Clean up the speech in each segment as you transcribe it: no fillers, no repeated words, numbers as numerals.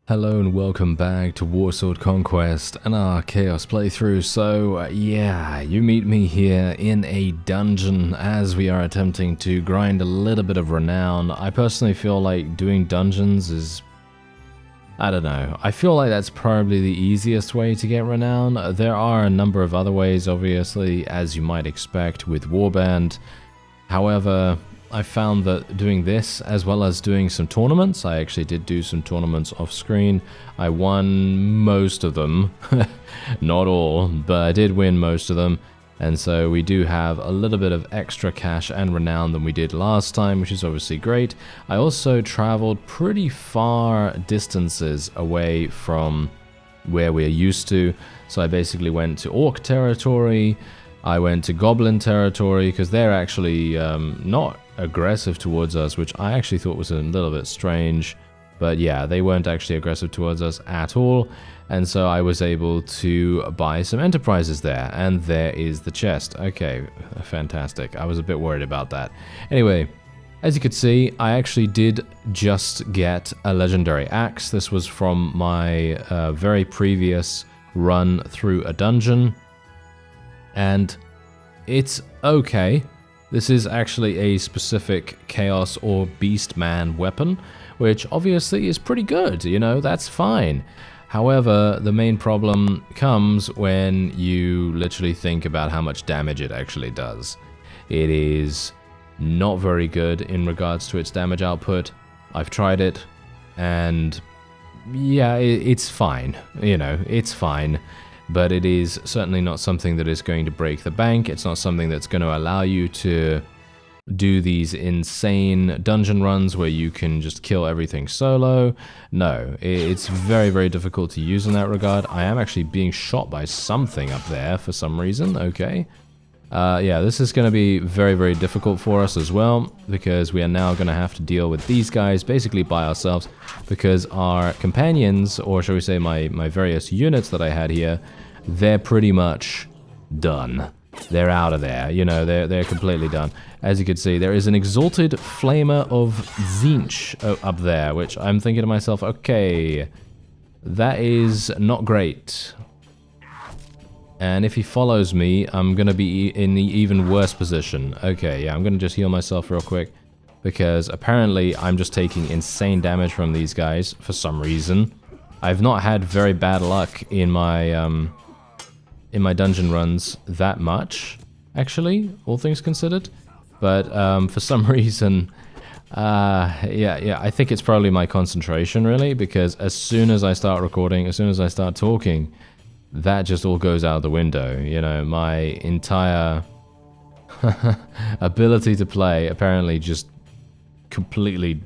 Hello and welcome back to Warsword Conquest and our Chaos playthrough. So yeah, you meet me here in a dungeon as we are attempting to grind a little bit of renown. I personally feel like doing dungeons is, I don't know, I feel like that's probably the easiest way to get renown. There are a number of other ways, obviously, as you might expect with Warband. However, I found that doing this, as well as doing some tournaments, I actually did do some tournaments off screen. I won most of them, not all, but I did win most of them. And so we do have a little bit of extra cash and renown than we did last time, which is obviously great. I also traveled pretty far distances away from where we're used to. So I basically went to Orc territory, I went to Goblin territory, because they're actually not aggressive towards us, which I actually thought was a little bit strange. But yeah, they weren't actually aggressive towards us at all. And so I was able to buy some enterprises there. And there is the chest. Okay, fantastic. I was a bit worried about that. Anyway, as you could see, I actually did just get a legendary axe. This was from my very previous run through a dungeon. And it's okay. This is actually a specific Chaos or Beastman weapon, which obviously is pretty good, you know, that's fine. However, the main problem comes when you literally think about how much damage it actually does. It is not very good in regards to its damage output. I've tried it, and yeah, it's fine, you know, it's fine. But it is certainly not something that is going to break the bank. It's not something that's going to allow you to do these insane dungeon runs where you can just kill everything solo. No, it's very, very difficult to use in that regard. I am actually being shot by something up there for some reason, okay. Yeah, this is going to be very, very difficult for us as well, because we are now going to have to deal with these guys basically by ourselves, because our companions, or shall we say my various units that I had here, they're pretty much done. They're out of there, you know, they're completely done. As you can see, there is an exalted flamer of Zinch up there, which I'm thinking to myself, okay, that is not great. And if he follows me, I'm going to be in the even worse position. Okay, yeah, I'm going to just heal myself real quick, because apparently I'm just taking insane damage from these guys for some reason. I've not had very bad luck in my dungeon runs that much, actually, all things considered. But for some reason, yeah, I think it's probably my concentration, really, because as soon as I start recording, as soon as I start talking, that just all goes out the window. You know, my entire ability to play apparently just completely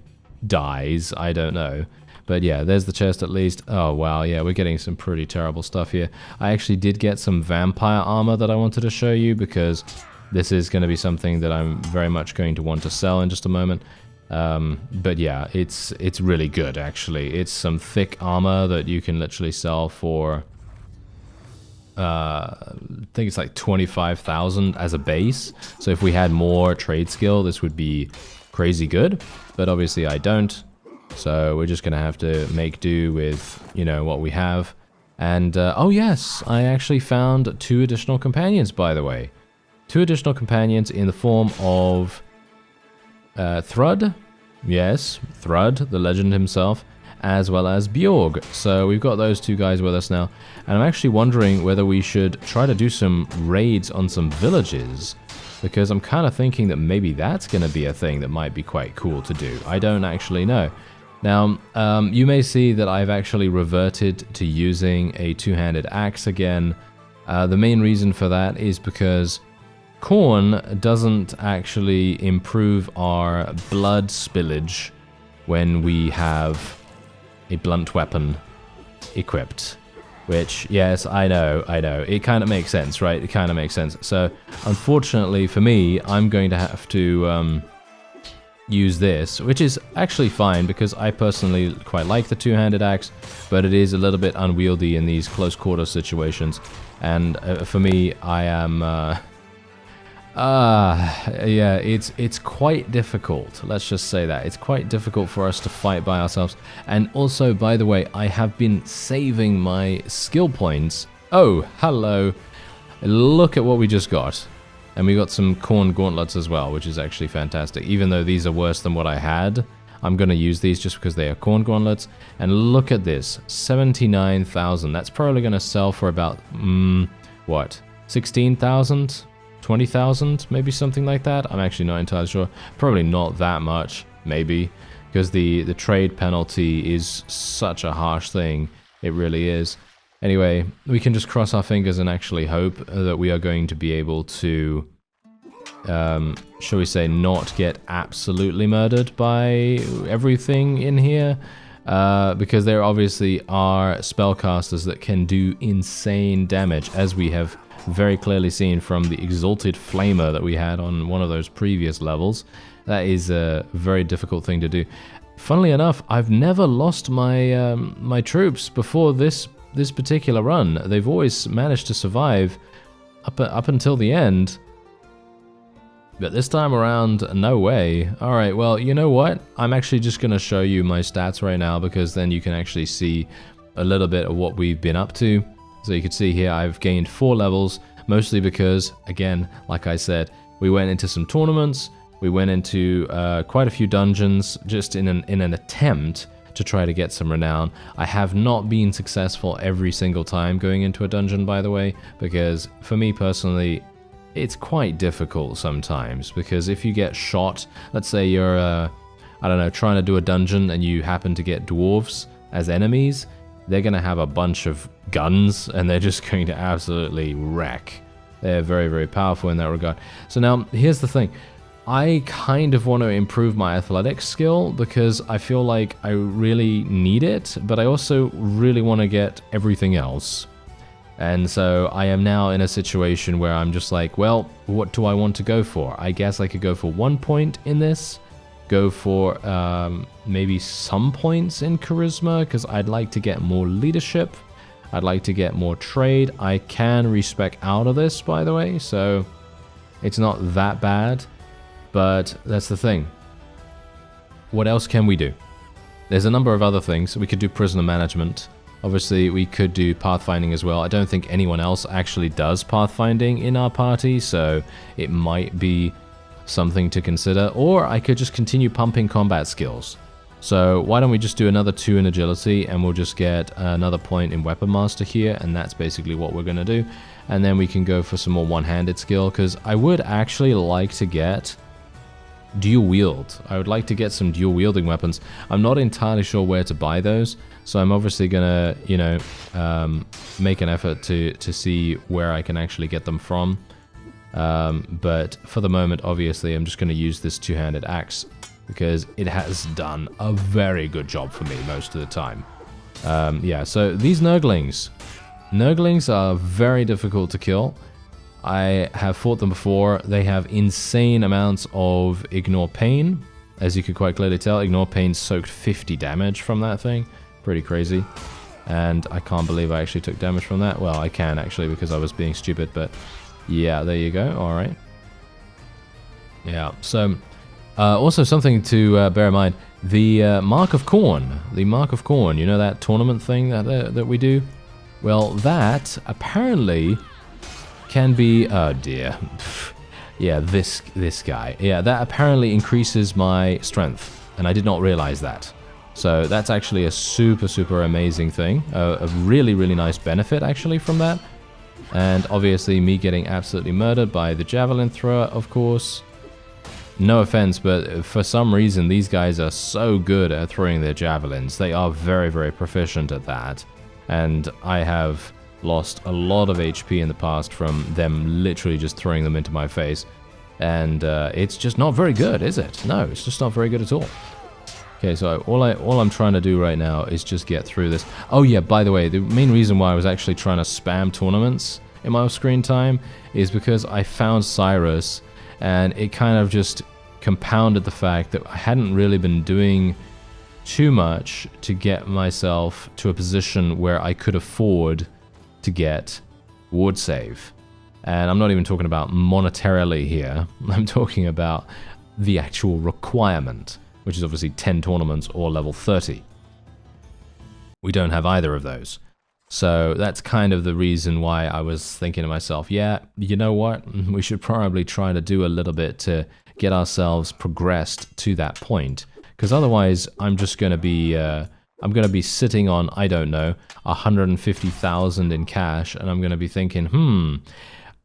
dies. I don't know. But yeah, there's the chest at least. Oh wow, yeah, we're getting some pretty terrible stuff here. I actually did get some vampire armor that I wanted to show you, because this is going to be something that I'm very much going to want to sell in just a moment. But yeah, it's really good, actually. It's some thick armor that you can literally sell for I think it's like 25,000 as a base. So if we had more trade skill, this would be crazy good. But obviously I don't. So we're just going to have to make do with, you know, what we have. And, oh yes, I actually found 2 additional companions, by the way. 2 additional companions in the form of Thrud. Yes, Thrud, the legend himself, as well as Bjorg. So we've got those 2 guys with us now. And I'm actually wondering whether we should try to do some raids on some villages, because I'm kind of thinking that maybe that's going to be a thing that might be quite cool to do. I don't actually know. Now, you may see that I've actually reverted to using a 2-handed axe again. The main reason for that is because Khorne doesn't actually improve our blood spillage when we have a blunt weapon equipped. Which, yes, I know, it kind of makes sense, right? It kind of makes sense. So, unfortunately for me, I'm going to have to use this, which is actually fine, because I personally quite like the 2-handed axe, but it is a little bit unwieldy in these close quarter situations. And for me, I am Yeah, it's quite difficult. Let's just say that. It's quite difficult for us to fight by ourselves. And also, by the way, I have been saving my skill points. Oh, hello. Look at what we just got. And we got some corn gauntlets as well, which is actually fantastic. Even though these are worse than what I had, I'm going to use these just because they are corn gauntlets. And look at this, 79,000. That's probably going to sell for about, what, 16,000? 20,000, maybe something like that. I'm actually not entirely sure. Probably not that much, maybe, because the trade penalty is such a harsh thing. It really is. Anyway, we can just cross our fingers and actually hope that we are going to be able to, shall we say, not get absolutely murdered by everything in here. Because there obviously are spellcasters that can do insane damage, as we have very clearly seen from the Exalted Flamer that we had on one of those previous levels. That is a very difficult thing to do. Funnily enough, I've never lost my my troops before this particular run. They've always managed to survive up until the end. But this time around, no way. Alright, well, you know what? I'm actually just going to show you my stats right now, because then you can actually see a little bit of what we've been up to. So you can see here I've gained 4 levels, mostly because, again, like I said, we went into some tournaments, we went into quite a few dungeons, just in an attempt to try to get some renown. I have not been successful every single time going into a dungeon, by the way, because for me personally, it's quite difficult sometimes, because if you get shot, let's say you're, I don't know, trying to do a dungeon and you happen to get dwarves as enemies, they're going to have a bunch of guns and they're just going to absolutely wreck. They're very, very powerful in that regard. So now, here's the thing. I kind of want to improve my athletics skill because I feel like I really need it, but I also really want to get everything else. And so I am now in a situation where I'm just like, well, what do I want to go for? I guess I could go for 1 point in this, go for maybe some points in charisma, because I'd like to get more leadership. I'd like to get more trade. I can respec out of this, by the way, so it's not that bad. But that's the thing. What else can we do? There's a number of other things. We could do prisoner management. Obviously, we could do pathfinding as well. I don't think anyone else actually does pathfinding in our party, so it might be something to consider. Or I could just continue pumping combat skills. So why don't we just do another 2 in agility, and we'll just get another point in weapon master here, and that's basically what we're going to do. And then we can go for some more one-handed skill, because I would actually like to get dual wield. I would like to get some dual wielding weapons. I'm not entirely sure where to buy those, so I'm obviously gonna, you know, make an effort to see where I can actually get them from. But for the moment, obviously, I'm just gonna use this two-handed axe because it has done a very good job for me most of the time. Yeah, so these Nurglings are very difficult to kill. I have fought them before. They have insane amounts of Ignore Pain. As you could quite clearly tell, Ignore Pain soaked 50 damage from that thing. Pretty crazy. And I can't believe I actually took damage from that. Well, I can actually because I was being stupid, but yeah, there you go. Alright. Yeah, so also something to bear in mind. The Mark of Corn. The Mark of Corn, you know that tournament thing that we do? Well, that apparently can be, oh dear, yeah, this guy, yeah, that apparently increases my strength, and I did not realize that. So that's actually a super amazing thing, a really nice benefit actually from that. And obviously me getting absolutely murdered by the javelin thrower, of course. No offense, but for some reason these guys are so good at throwing their javelins. They are very proficient at that, and I have lost a lot of HP in the past from them literally just throwing them into my face. And it's just not very good, is it? No, it's just not very good at all. Okay, so all I'm trying to do right now is just get through this. Oh yeah, by the way, the main reason why I was actually trying to spam tournaments in my off-screen time is because I found Cyrus, and it kind of just compounded the fact that I hadn't really been doing too much to get myself to a position where I could afford to get ward save. And I'm not even talking about monetarily here. I'm talking about the actual requirement, which is obviously 10 tournaments or level 30. We don't have either of those. So that's kind of the reason why I was thinking to myself, yeah, you know what? We should probably try to do a little bit to get ourselves progressed to that point. Because otherwise, I'm just going to be... I'm going to be sitting on, I don't know, 150,000 in cash, and I'm going to be thinking,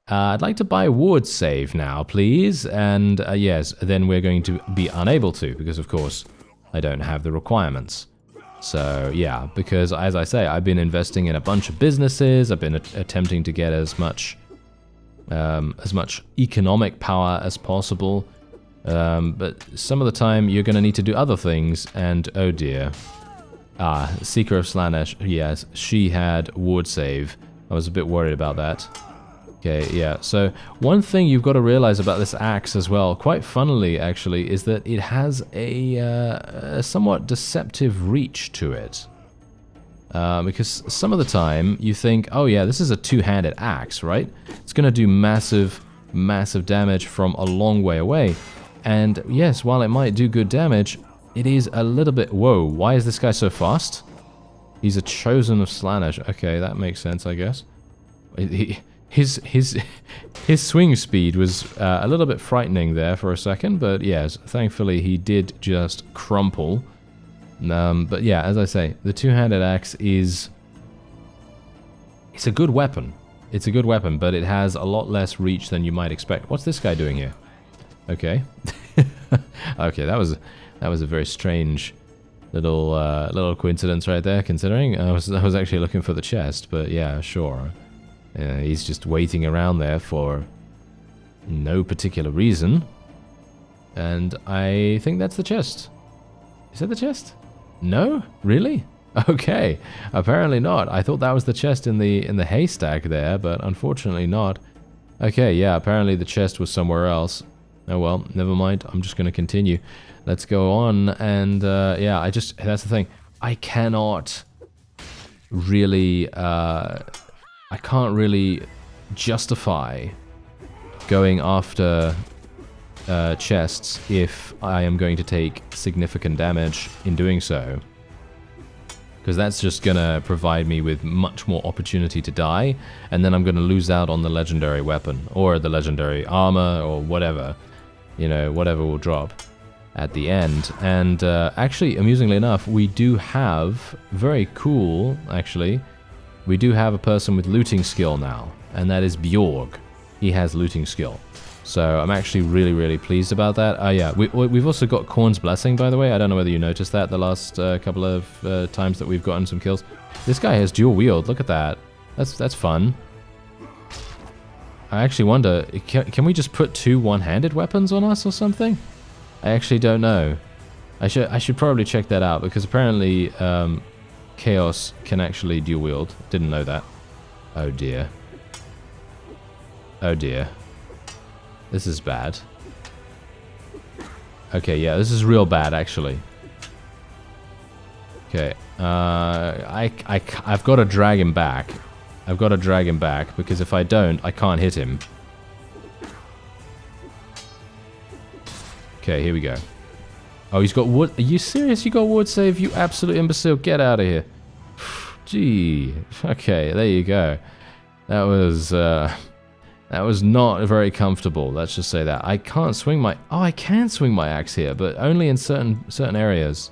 I'd like to buy a ward save now, please. And yes, then we're going to be unable to, because of course, I don't have the requirements. So yeah, because as I say, I've been investing in a bunch of businesses, I've been attempting to get as much economic power as possible, but some of the time you're going to need to do other things, and oh dear. Seeker of Slaanesh, yes, she had ward save. I was a bit worried about that. Okay, yeah, so one thing you've got to realize about this axe as well, quite funnily actually, is that it has a somewhat deceptive reach to it. Because some of the time you think, oh yeah, this is a two-handed axe, right? It's going to do massive, massive damage from a long way away. And yes, while it might do good damage, it is a little bit... Whoa, why is this guy so fast? He's a chosen of Slaanesh. Okay, that makes sense, I guess. His swing speed was a little bit frightening there for a second, but yes, thankfully he did just crumple. But yeah, as I say, the two-handed axe is... It's a good weapon. It's a good weapon, but it has a lot less reach than you might expect. What's this guy doing here? Okay. Okay, that was a very strange little coincidence right there, considering I was actually looking for the chest, but yeah, sure. He's just waiting around there for no particular reason, and I think that's the chest. Is that the chest? No? Really? Okay, apparently not. I thought that was the chest in the haystack there, but unfortunately not. Okay, yeah, apparently the chest was somewhere else. Oh well, never mind. I'm just going to continue. Let's go on, and yeah, that's the thing. I cannot really, I can't really justify going after chests if I am going to take significant damage in doing so. Because that's just going to provide me with much more opportunity to die, and then I'm going to lose out on the legendary weapon, or the legendary armor, or whatever. You know, whatever will drop at the end. And actually, amusingly enough, we do have, very cool actually, we do have a person with looting skill now, and that is Bjorg. He has looting skill, so I'm actually really, really pleased about that. Yeah, we've also got Korn's Blessing, by the way. I don't know whether you noticed that the last couple of times that we've gotten some kills. This guy has dual wield. Look at that. That's fun. I actually wonder, can we just put two one-handed weapons on us or something? I actually don't know. I should probably check that out, because apparently Chaos can actually dual wield. Didn't know that. Oh dear. Oh dear. This is bad. Okay, yeah, this is real bad actually. Okay, I've got to drag him back. I've got to drag him back, because if I don't, I can't hit him. Okay, here we go. Oh, he's got wood. Are you serious? You got ward save? You absolute imbecile. Get out of here. Gee. Okay, there you go. That was not very comfortable. Let's just say that. I can't swing my... Oh, I can swing my axe here, but only in certain areas.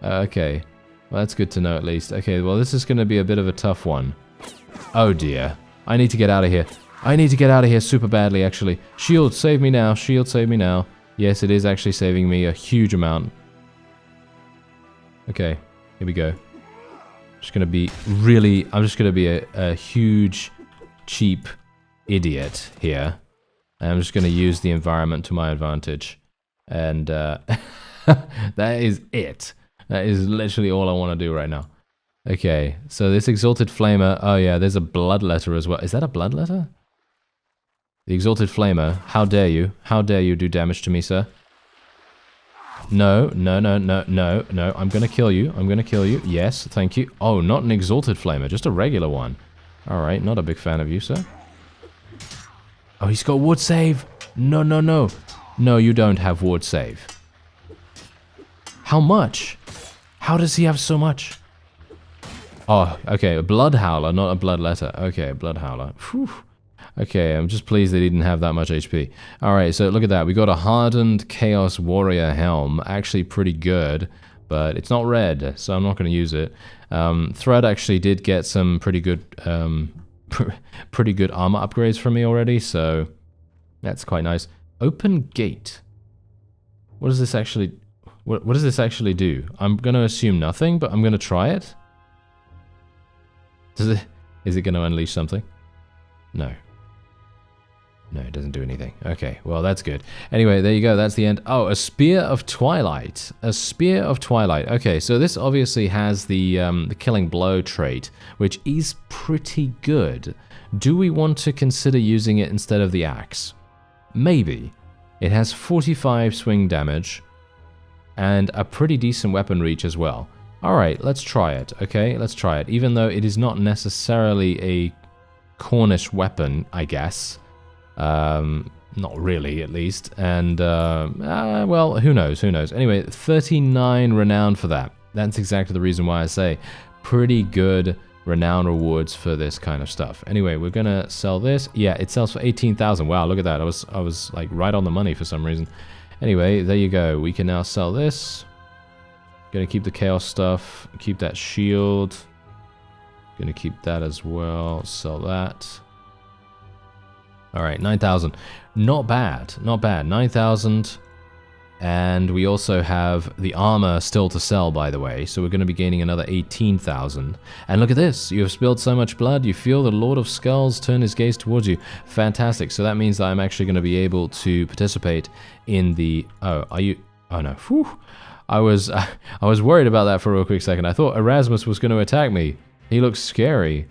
Okay. Well, that's good to know at least. Okay, well, this is going to be a bit of a tough one. Oh dear. I need to get out of here. I need to get out of here super badly, actually. Shield, save me now. Shield, save me now. Yes, it is actually saving me a huge amount. Okay, here we go. I'm just going to be a huge, cheap idiot here. And I'm just going to use the environment to my advantage. And that is it. That is literally all I want to do right now. Okay, so this Exalted Flamer, oh yeah, there's a Bloodletter as well. Is that a Bloodletter? The Exalted Flamer, how dare you? How dare you do damage to me, sir? No, no, no, no, no, no, I'm gonna kill you. I'm gonna kill you. Yes, thank you. Oh, not an Exalted Flamer, just a regular one. Alright, not a big fan of you, sir. Oh, he's got ward save. No, no, no. No, you don't have ward save. How much? How does he have so much? Oh, okay, a blood howler, not a blood letter. Okay, blood howler. Whew. Okay, I'm just pleased they didn't have that much HP. Alright, so look at that. We got a hardened Chaos Warrior helm. Actually pretty good, but it's not red, so I'm not going to use it. Thread actually did get some pretty good pretty good armor upgrades from me already, so that's quite nice. Open gate. What does this actually... What does this actually do? I'm going to assume nothing, but I'm going to try it. Is it going to unleash something? No. No, it doesn't do anything. Okay, well, that's good. Anyway, there you go. That's the end. Oh, a Spear of Twilight. A Spear of Twilight. Okay, so this obviously has the Killing Blow trait, which is pretty good. Do we want to consider using it instead of the axe? Maybe. It has 45 swing damage and a pretty decent weapon reach as well. Alright, let's try it, okay? Let's try it. Even though it is not necessarily a Cornish weapon, I guess. Not really, at least. And, well, who knows, who knows. Anyway, 39 renown for that. That's exactly the reason why I say pretty good renown rewards for this kind of stuff. Anyway, we're gonna sell this. Yeah, it sells for 18,000. Wow, look at that. I was like right on the money for some reason. Anyway, there you go. We can now sell this. Gonna keep the chaos stuff. Keep that shield. Gonna keep that as well. Sell that. Alright, 9,000. Not bad. Not bad. 9,000. And we also have the armor still to sell, by the way. So we're going to be gaining another 18,000. And look at this. You have spilled so much blood. You feel the Lord of Skulls turn his gaze towards you. Fantastic. So that means that I'm actually going to be able to participate in the... Oh, are you... Oh, no. Whew. I was worried about that for a real quick second. I thought Erasmus was going to attack me. He looks scary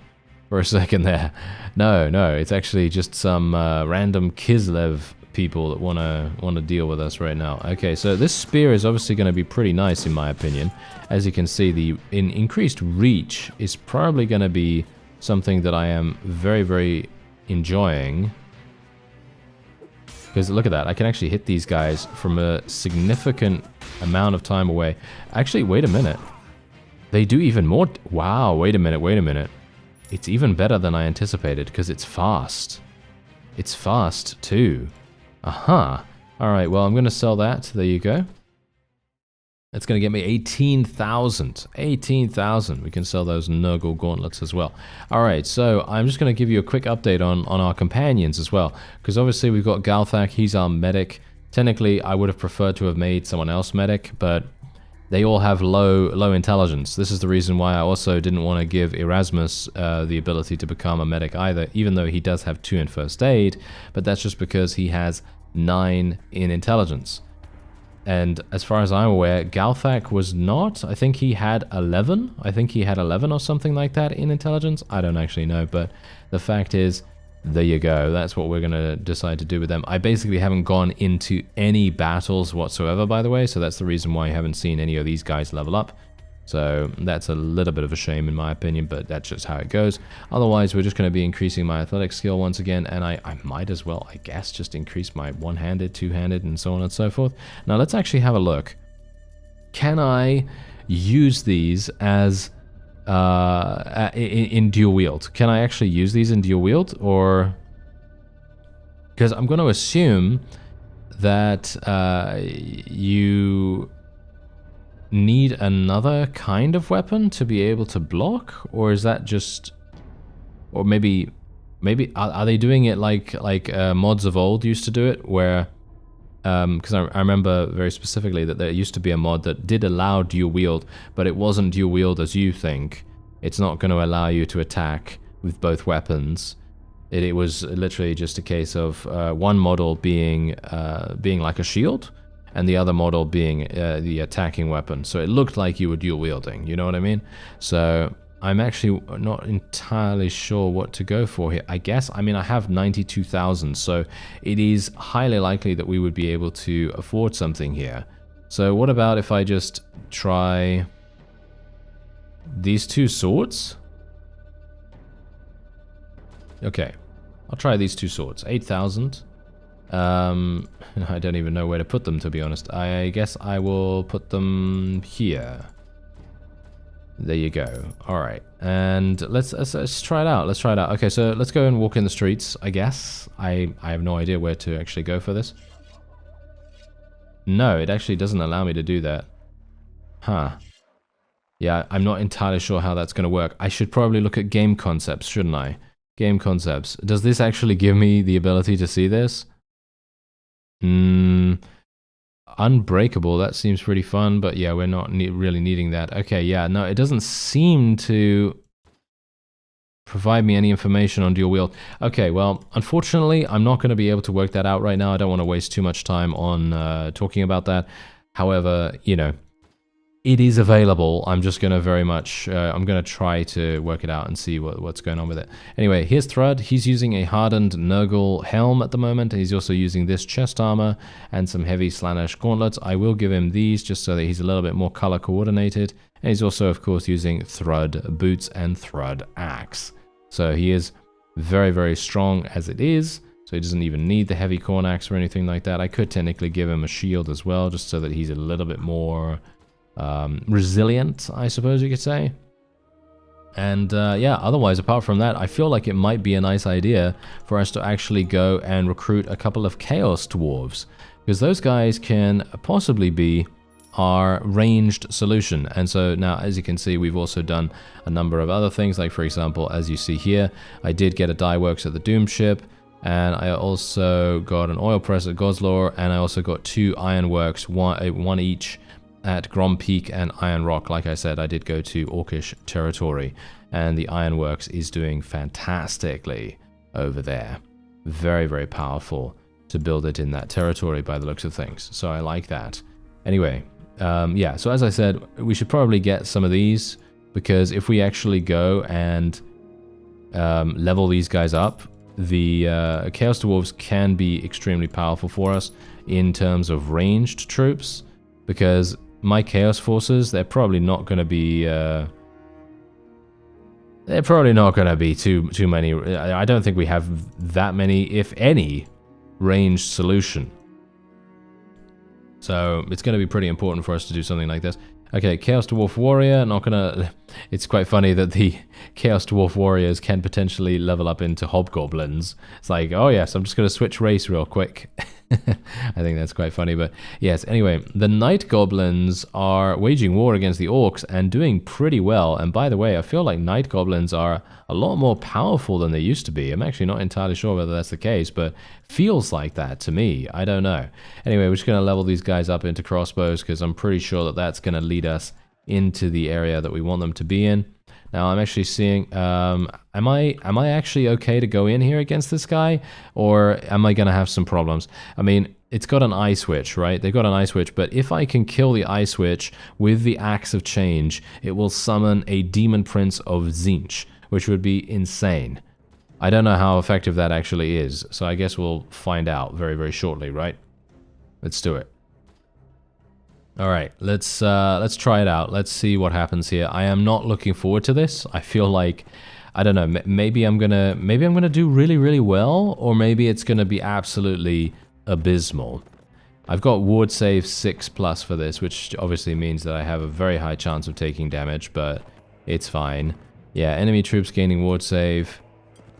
for a second there. No, no. It's actually just some random Kislev people that want to deal with us right now. Okay, so this spear is obviously going to be pretty nice in my opinion. As you can see, the increased reach is probably going to be something that I am very, very enjoying. Because look at that, I can actually hit these guys from a significant amount of time away. Actually, wait a minute. They do even more. Wow, wait a minute, wait a minute. It's even better than I anticipated because it's fast. It's fast too. Aha. Alright, well, I'm going to sell that. There you go. That's going to get me 18,000. 18,000. We can sell those Nurgle gauntlets as well. Alright, so I'm just going to give you a quick update on our companions as well. Because obviously we've got Galthak, he's our medic. Technically, I would have preferred to have made someone else medic, but they all have low intelligence. This is the reason why I also didn't want to give Erasmus the ability to become a medic either, even though he does have 2 in first aid, but that's just because he has 9 in intelligence. And as far as I'm aware, Galthak was not. I think he had 11. I think he had 11 or something like that in intelligence. I don't actually know, but the fact is, there you go. That's what we're going to decide to do with them. I basically haven't gone into any battles whatsoever, by the way, so that's the reason why I haven't seen any of these guys level up. So that's a little bit of a shame in my opinion, but that's just how it goes. Otherwise, we're just going to be increasing my athletic skill once again, and I might as well, I guess, just increase my one-handed, two-handed, and so on and so forth. Now, let's actually have a look. Can I use these as... in dual wield? Can I actually use these in dual wield, or... Because I'm going to assume that you need another kind of weapon to be able to block, or is that just... Or maybe are they doing it like mods of old used to do it, where... Because I remember very specifically that there used to be a mod that did allow dual wield, but it wasn't dual wield as you think. It's not going to allow you to attack with both weapons. It was literally just a case of one model being like a shield, and the other model being the attacking weapon. So it looked like you were dual wielding, you know what I mean? So I'm actually not entirely sure what to go for here. I guess, I mean, I have 92,000, so it is highly likely that we would be able to afford something here. So what about if I just try these 2 swords? Okay, I'll try these 2 swords. 8,000. I don't even know where to put them, to be honest. I guess I will put them here. There you go. Alright. And let's try it out. Let's try it out. Okay, so let's go and walk in the streets, I guess. I have no idea where to actually go for this. No, it actually doesn't allow me to do that. Huh. Yeah, I'm not entirely sure how that's going to work. I should probably look at game concepts, shouldn't I? Game concepts. Does this actually give me the ability to see this? Unbreakable, that seems pretty fun, but yeah, we're not really needing that. Okay, yeah, no, it doesn't seem to provide me any information on dual wield. Okay, well, unfortunately, I'm not going to be able to work that out right now. I don't want to waste too much time on talking about that. However, you know, it is available. I'm just going to I'm going to try to work it out and see what's going on with it. Anyway, here's Thrud. He's using a hardened Nurgle helm at the moment. He's also using this chest armor and some heavy Slaanesh gauntlets. I will give him these just so that he's a little bit more color coordinated. And he's also, of course, using Thrud boots and Thrud axe. So he is very, very strong as it is. So he doesn't even need the heavy corn axe or anything like that. I could technically give him a shield as well, just so that he's a little bit more resilient, I suppose you could say. And yeah, otherwise, apart from that, I feel like it might be a nice idea for us to actually go and recruit a couple of Chaos Dwarves, because those guys can possibly be our ranged solution. And so now, as you can see, we've also done a number of other things, like for example, as you see here, I did get a dye works at the Doom ship, and I also got an oil press at Goslar, and I also got 2 ironworks, one each at Grom Peak and Iron Rock. Like I said, I did go to Orcish territory, and the Ironworks is doing fantastically over there. Very, very powerful to build it in that territory by the looks of things. So I like that. Anyway, yeah, so as I said, we should probably get some of these, because if we actually go and level these guys up, the Chaos Dwarves can be extremely powerful for us in terms of ranged troops, because my Chaos Forces, they're probably not going to be too many. I don't think we have that many, if any, ranged solution. So it's going to be pretty important for us to do something like this. Okay, Chaos Dwarf Warrior, not gonna... It's quite funny that the Chaos Dwarf Warriors can potentially level up into Hobgoblins. It's like, oh yes, I'm just gonna switch race real quick. I think that's quite funny, but yes, anyway, the Night Goblins are waging war against the Orcs and doing pretty well. And by the way, I feel like Night Goblins are a lot more powerful than they used to be. I'm actually not entirely sure whether that's the case, but feels like that to me. I don't know. Anyway, we're just going to level these guys up into crossbows, because I'm pretty sure that that's going to lead us into the area that we want them to be in. Now, I'm actually seeing, am I actually okay to go in here against this guy, or am I going to have some problems? I mean, it's got an eye switch, right? They've got an eye switch, but if I can kill the eye switch with the Axe of Change, it will summon a Demon Prince of Tzeentch, which would be insane. I don't know how effective that actually is, so I guess we'll find out very, very shortly, right? Let's do it. All right, let's try it out. Let's see what happens here. I am not looking forward to this. I feel like, I don't know, maybe I'm gonna do really, really well, or maybe it's gonna be absolutely abysmal. I've got ward save 6+ for this, which obviously means that I have a very high chance of taking damage, but it's fine. Yeah, enemy troops gaining ward save.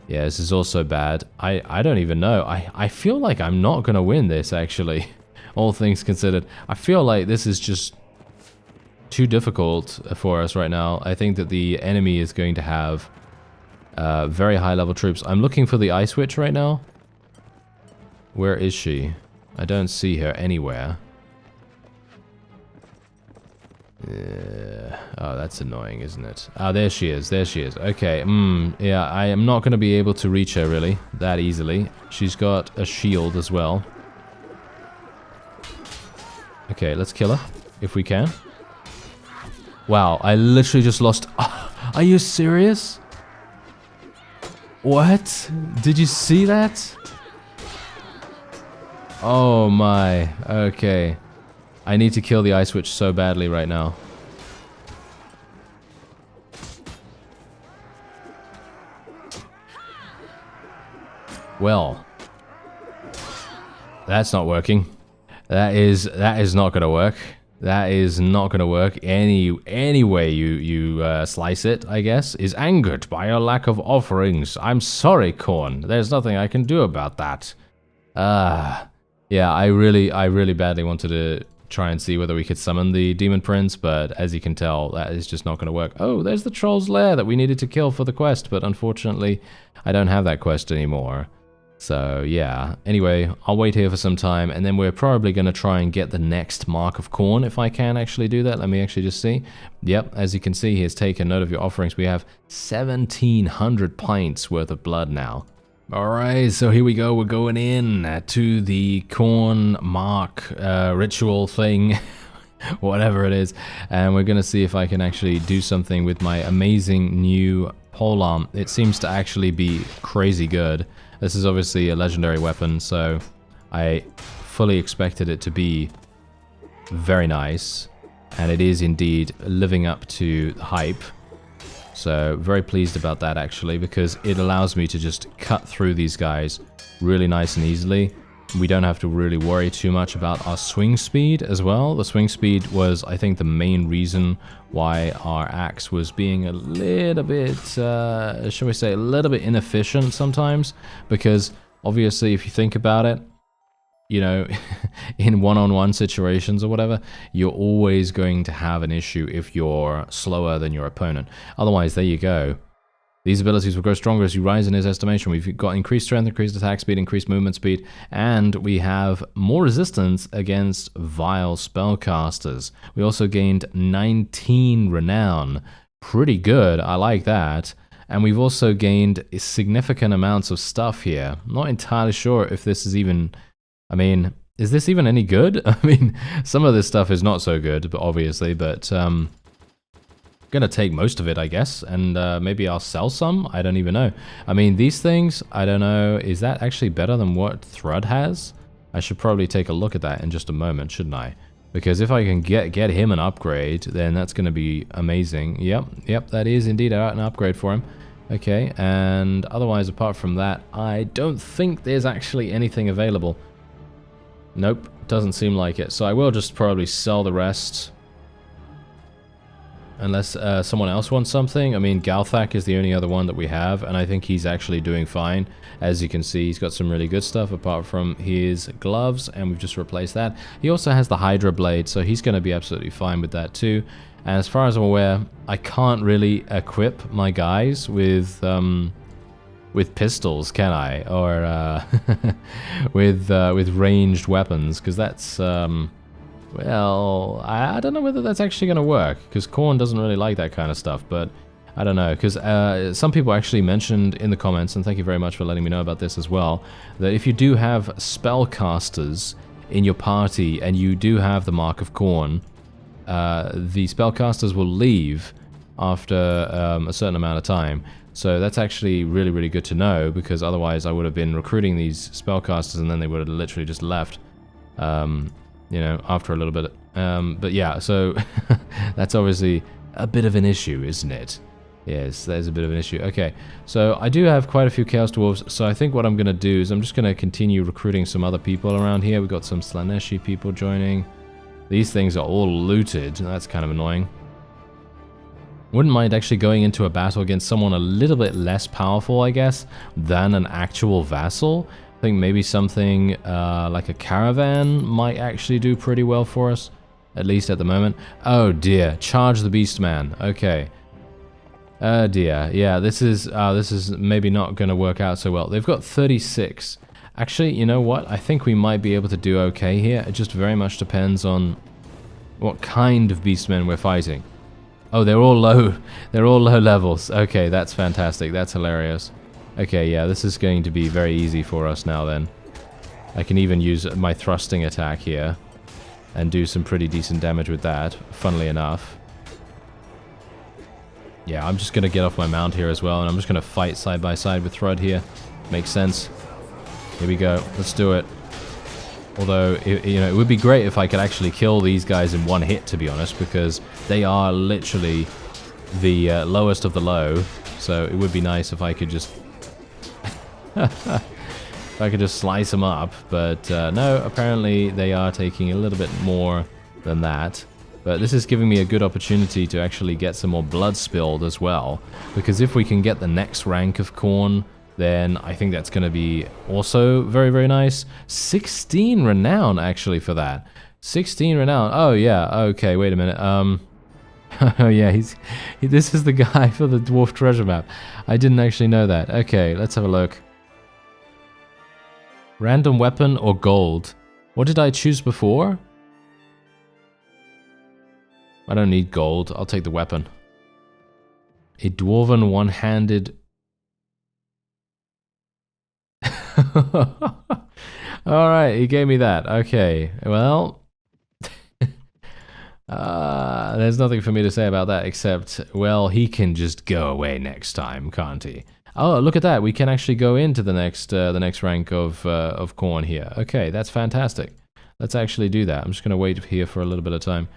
Yeah, this is also bad. I don't even know. I feel like I'm not gonna win this, actually. All things considered. I feel like this is just too difficult for us right now. I think that the enemy is going to have very high level troops. I'm looking for the eye switch right now. Where is she? I don't see her anywhere. Oh, that's annoying, isn't it? Oh, there she is. There she is. Okay. Yeah, I am not going to be able to reach her really that easily. She's got a shield as well. Okay, let's kill her, if we can. Wow, I literally just lost... Are you serious? What? Did you see that? Oh my, okay. I need to kill the ice witch so badly right now. Well, that's not working. That is not gonna work. That is not gonna work any way you slice it, I guess. Is angered by a lack of offerings. I'm sorry, Khorne. There's nothing I can do about that. Yeah, I really badly wanted to try and see whether we could summon the Demon Prince, but as you can tell, that is just not going to work. Oh, there's the Troll's Lair that we needed to kill for the quest, but unfortunately, I don't have that quest anymore. So, yeah. Anyway, I'll wait here for some time, and then we're probably going to try and get the next Mark of Khorne, if I can actually do that. Let me actually just see. Yep, as you can see, he has taken note of your offerings. We have 1,700 pints worth of blood now. Alright, so here we go, we're going in to the Khorne Mark ritual thing, whatever it is, and we're going to see if I can actually do something with my amazing new polearm. It seems to actually be crazy good. This is obviously a legendary weapon, so I fully expected it to be very nice, and it is indeed living up to the hype. So, very pleased about that actually, because it allows me to just cut through these guys really nice and easily. We don't have to really worry too much about our swing speed as well. The swing speed was, I think, the main reason why our axe was being a little bit, shall we say, a little bit inefficient sometimes. Because, obviously, if you think about it, you know, in one-on-one situations or whatever, you're always going to have an issue if you're slower than your opponent. Otherwise, there you go. These abilities will grow stronger as you rise in his estimation. We've got increased strength, increased attack speed, increased movement speed, and we have more resistance against vile spellcasters. We also gained 19 renown. Pretty good, I like that. And we've also gained significant amounts of stuff here. I'm not entirely sure if this is even... I mean, is this even any good? I mean, some of this stuff is not so good, but obviously, but gonna take most of it, I guess, and maybe I'll sell some? I don't even know. I mean, these things, I don't know, is that actually better than what Thrud has? I should probably take a look at that in just a moment, shouldn't I? Because if I can get him an upgrade, then that's gonna be amazing. Yep, that is indeed an upgrade for him. Okay, and otherwise, apart from that, I don't think there's actually anything available. Nope, doesn't seem like it. So I will just probably sell the rest. Unless someone else wants something. I mean, Galthak is the only other one that we have, and I think he's actually doing fine. As you can see, he's got some really good stuff apart from his gloves, and we've just replaced that. He also has the Hydra Blade, so he's going to be absolutely fine with that too. And as far as I'm aware, I can't really equip my guys with pistols, can I? Or with ranged weapons, because that's well, I don't know whether that's actually going to work, because Khorne doesn't really like that kind of stuff, but I don't know, because some people actually mentioned in the comments, and thank you very much for letting me know about this as well, that if you do have spellcasters in your party and you do have the Mark of Khorne, the spellcasters will leave after a certain amount of time. So that's actually really, really good to know, because otherwise I would have been recruiting these spellcasters and then they would have literally just left, you know, after a little bit. But yeah, so that's obviously a bit of an issue, isn't it? Yes, there's a bit of an issue. Okay, so I do have quite a few Chaos Dwarves, so I think what I'm going to do is I'm just going to continue recruiting some other people around here. We've got some Slaneshi people joining. These things are all looted, and that's kind of annoying. Wouldn't mind actually going into a battle against someone a little bit less powerful, I guess, than an actual vassal. I think maybe something like a caravan might actually do pretty well for us, at least at the moment. Oh dear, charge the Beastman. Okay. Oh dear, yeah, this is maybe not going to work out so well. They've got 36. Actually, you know what? I think we might be able to do okay here. It just very much depends on what kind of Beastmen we're fighting. Oh, they're all low levels. Okay, that's fantastic. That's hilarious. Okay, yeah, this is going to be very easy for us now then. I can even use my thrusting attack here and do some pretty decent damage with that, funnily enough. Yeah, I'm just going to get off my mount here as well, and I'm just going to fight side by side with Thrud here. Makes sense. Here we go. Let's do it. Although, you know, it would be great if I could actually kill these guys in one hit, to be honest, because they are literally the lowest of the low. So it would be nice if I could just if I could just slice them up, but no, apparently they are taking a little bit more than that. But this is giving me a good opportunity to actually get some more blood spilled as well, because if we can get the next rank of Khorne, then I think that's going to be also very, very nice. 16 renown actually for that. 16 renown. Oh yeah, okay, wait a minute. Oh yeah, this is the guy for the dwarf treasure map. I didn't actually know that. Okay, let's have a look. Random weapon or gold? What did I choose before? I don't need gold. I'll take the weapon. A dwarven one-handed... Alright, he gave me that. Okay, well... there's nothing for me to say about that except, well, he can just go away next time, can't he? Oh, look at that. We can actually go into the next rank of Khorne here. Okay, that's fantastic. Let's actually do that. I'm just going to wait here for a little bit of time.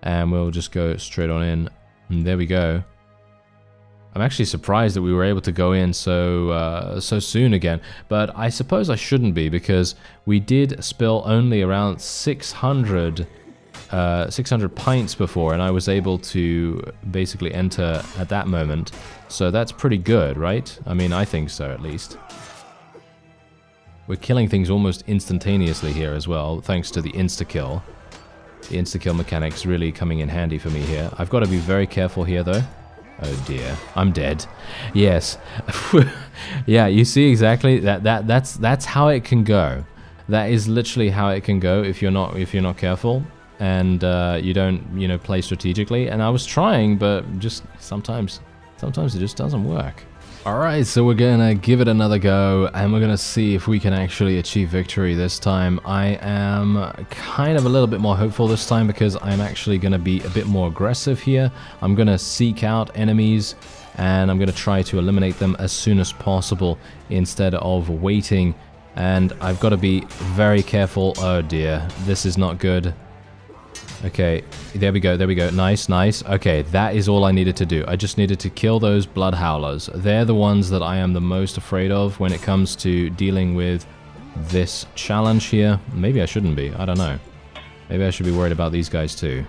And we'll just go straight on in. And there we go. I'm actually surprised that we were able to go in so soon again. But I suppose I shouldn't be, because we did spill only around 600 pints before, and I was able to basically enter at that moment. So that's pretty good, right? I mean, I think so, at least. We're killing things almost instantaneously here as well, thanks to the insta-kill. The insta-kill mechanic's really coming in handy for me here. I've got to be very careful here, though. Oh dear, I'm dead. Yes. Yeah, you see exactly that's how it can go. That is literally how it can go if you're not careful and you don't, play strategically. And I was trying, but just sometimes it just doesn't work. Alright, so we're gonna give it another go, and we're gonna see if we can actually achieve victory this time. I am kind of a little bit more hopeful this time, because I'm actually gonna be a bit more aggressive here. I'm gonna seek out enemies, and I'm gonna try to eliminate them as soon as possible, instead of waiting. And I've got to be very careful. Oh dear, this is not good. Okay, there we go, nice, nice. Okay, that is all I needed to do. I just needed to kill those blood howlers. They're the ones that I am the most afraid of when it comes to dealing with this challenge here. Maybe I shouldn't be, I don't know. Maybe I should be worried about these guys too.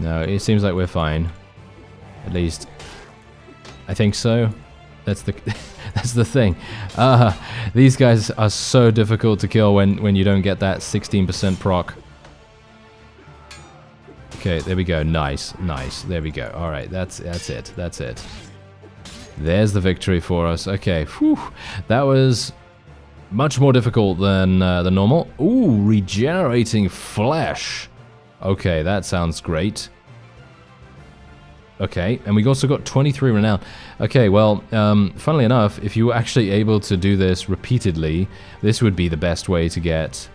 No, it seems like we're fine. At least, I think so. That's the that's the thing. These guys are so difficult to kill when you don't get that 16% proc. Okay, there we go. Nice, nice. There we go. All right, that's it. That's it. There's the victory for us. Okay, whew. That was much more difficult than normal. Ooh, regenerating flesh. Okay, that sounds great. Okay, and we also got 23 renown. Okay, well, funnily enough, if you were actually able to do this repeatedly, this would be the best way to get...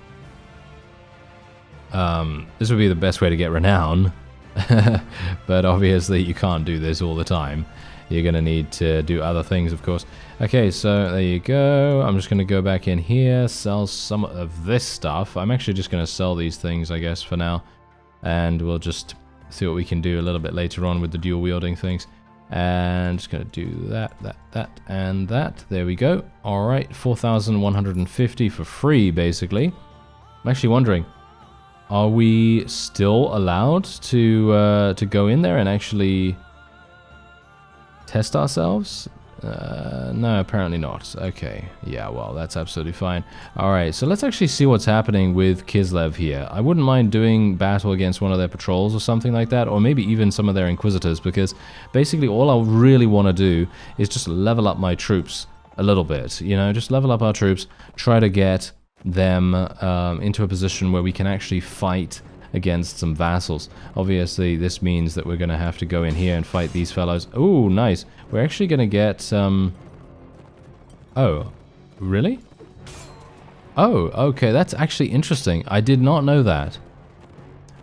this would be the best way to get renown. But obviously you can't do this all the time. You're going to need to do other things, of course. Okay, so there you go. I'm just going to go back in here, sell some of this stuff. I'm actually just going to sell these things, I guess, for now. And we'll just see what we can do a little bit later on with the dual wielding things. And just going to do that, and that. There we go. Alright, 4,150 for free, basically. I'm actually wondering, are we still allowed to go in there and actually test ourselves? No, apparently not. Okay, yeah, well, that's absolutely fine. Alright, so let's actually see what's happening with Kislev here. I wouldn't mind doing battle against one of their patrols or something like that, or maybe even some of their Inquisitors, because basically all I really want to do is just level up my troops a little bit, just level up our troops, try to get them into a position where we can actually fight against some vassals. Obviously, this means that we're going to have to go in here and fight these fellows. Ooh, nice. We're actually going to get... Oh, really? Oh, okay, that's actually interesting. I did not know that.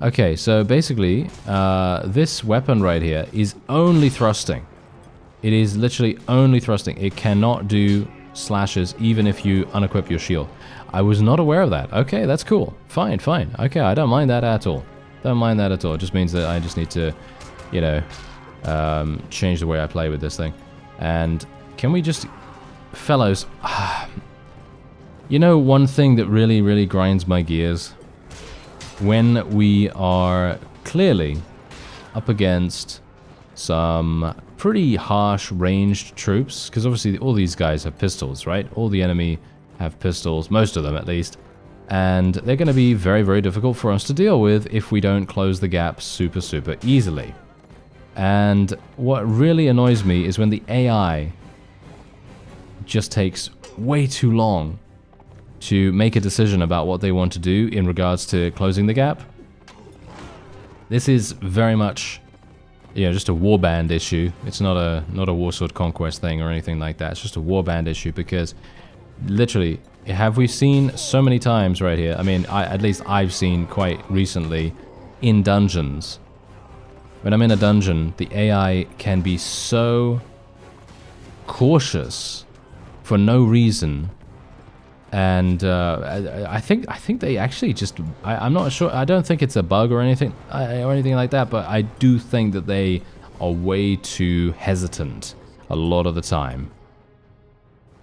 Okay, so basically, this weapon right here is only thrusting. It is literally only thrusting. It cannot do slashes even if you unequip your shield. I was not aware of that. Okay, that's cool. Fine, fine. Okay, I don't mind that at all. Don't mind that at all. It just means that I just need to, change the way I play with this thing. And can we just... Fellows, You know, one thing that really, really grinds my gears? When we are clearly up against some pretty harsh ranged troops, because obviously all these guys have pistols, right? All the enemy have pistols, most of them at least, and they're going to be very, very difficult for us to deal with if we don't close the gap super, super easily. And what really annoys me is when the AI just takes way too long to make a decision about what they want to do in regards to closing the gap. This is very much, you know, just a warband issue. It's not a Warsword Conquest thing or anything like that. It's just a warband issue because literally, have we seen so many times right here? I mean, at least I've seen quite recently in dungeons. When I'm in a dungeon, the AI can be so cautious for no reason. And I think they actually just, I'm not sure, I don't think it's a bug or anything like that, but I do think that they are way too hesitant a lot of the time.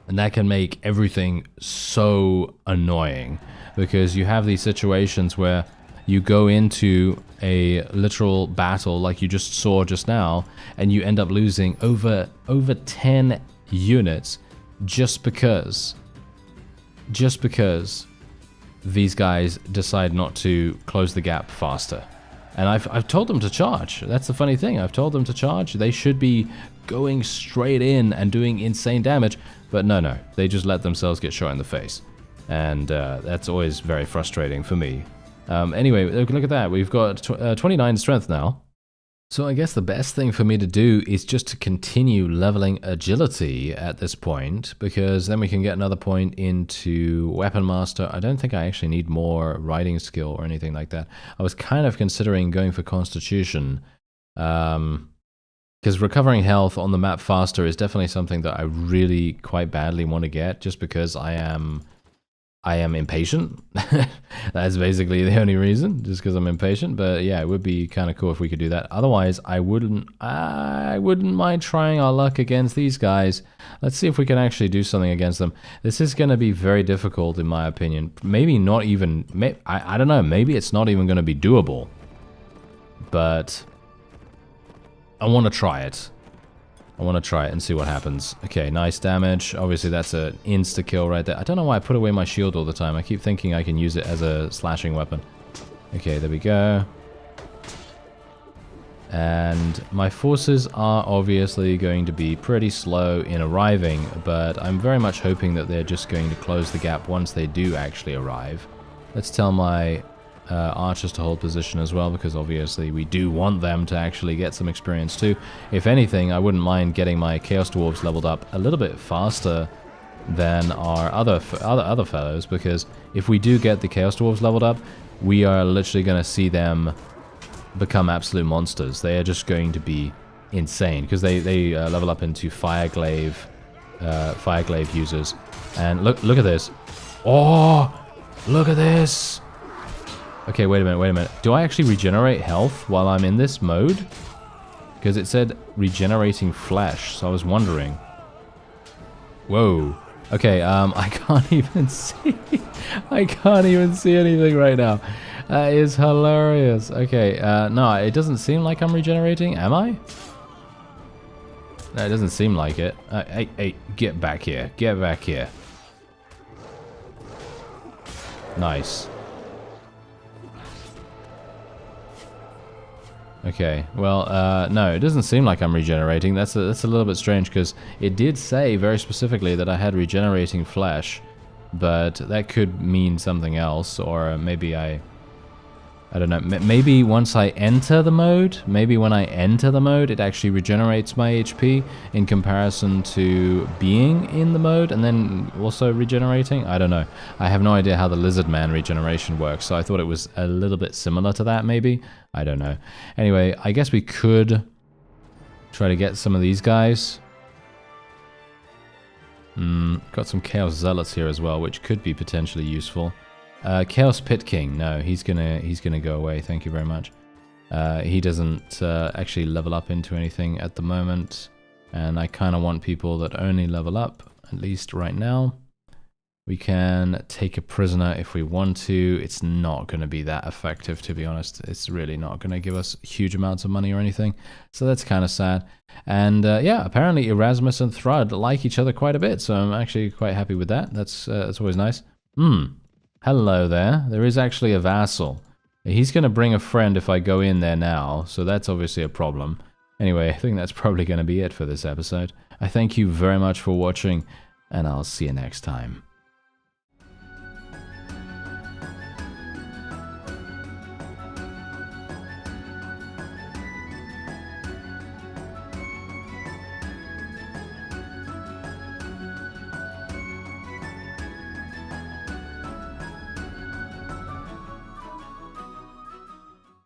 And that can make everything so annoying, because you have these situations where you go into a literal battle like you just saw just now, and you end up losing over 10 units just because these guys decide not to close the gap faster. And I've told them to charge. That's the funny thing. I've told them to charge. They should be going straight in and doing insane damage, but no. They just let themselves get shot in the face. And that's always very frustrating for me. Anyway, look at that. We've got 29 strength now. So I guess the best thing for me to do is just to continue leveling agility at this point, because then we can get another point into Weapon Master. I don't think I actually need more riding skill or anything like that. I was kind of considering going for Constitution, because recovering health on the map faster is definitely something that I really quite badly want to get, just because I am impatient. That's basically the only reason, just because I'm impatient. But yeah, it would be kind of cool if we could do that. Otherwise, I wouldn't mind trying our luck against these guys. Let's see if we can actually do something against them. This is going to be very difficult, in my opinion. Maybe not even, I don't know, maybe it's not even going to be doable. But I want to try it. I want to try it and see what happens. Okay, nice damage. Obviously, that's an insta-kill right there. I don't know why I put away my shield all the time. I keep thinking I can use it as a slashing weapon. Okay, there we go. And my forces are obviously going to be pretty slow in arriving, but I'm very much hoping that they're just going to close the gap once they do actually arrive. Let's tell my archers to hold position as well, because obviously we do want them to actually get some experience too. If anything, I wouldn't mind getting my Chaos Dwarves leveled up a little bit faster than our other fellows, because if we do get the Chaos Dwarves leveled up, we are literally going to see them become absolute monsters. They are just going to be insane, because they level up into Fireglaive users. And look at this. Oh, look at this. Okay, wait a minute. Do I actually regenerate health while I'm in this mode? Because it said regenerating flesh, so I was wondering. Whoa. Okay, I can't even see. I can't even see anything right now. That is hilarious. Okay, no, it doesn't seem like I'm regenerating, am I? No, it doesn't seem like it. Hey, get back here. Get back here. Nice. Okay, well, no, it doesn't seem like I'm regenerating. That's a little bit strange, because it did say very specifically that I had regenerating flesh, but that could mean something else, or maybe I don't know, maybe once I enter the mode, maybe when I enter the mode, it actually regenerates my HP in comparison to being in the mode and then also regenerating. I don't know. I have no idea how the Lizard Man regeneration works, so I thought it was a little bit similar to that, maybe. I don't know. Anyway, I guess we could try to get some of these guys. Got some Chaos Zealots here as well, which could be potentially useful. Chaos Pit King, no, he's gonna go away, thank you very much. He doesn't actually level up into anything at the moment, and I kind of want people that only level up, at least right now. We can take a prisoner if we want to. It's not going to be that effective, to be honest. It's really not going to give us huge amounts of money or anything. So that's kind of sad. And yeah, apparently Erasmus and Thrud like each other quite a bit. So I'm actually quite happy with that. That's always nice. Hello there. There is actually a vassal. He's going to bring a friend if I go in there now. So that's obviously a problem. Anyway, I think that's probably going to be it for this episode. I thank you very much for watching, and I'll see you next time.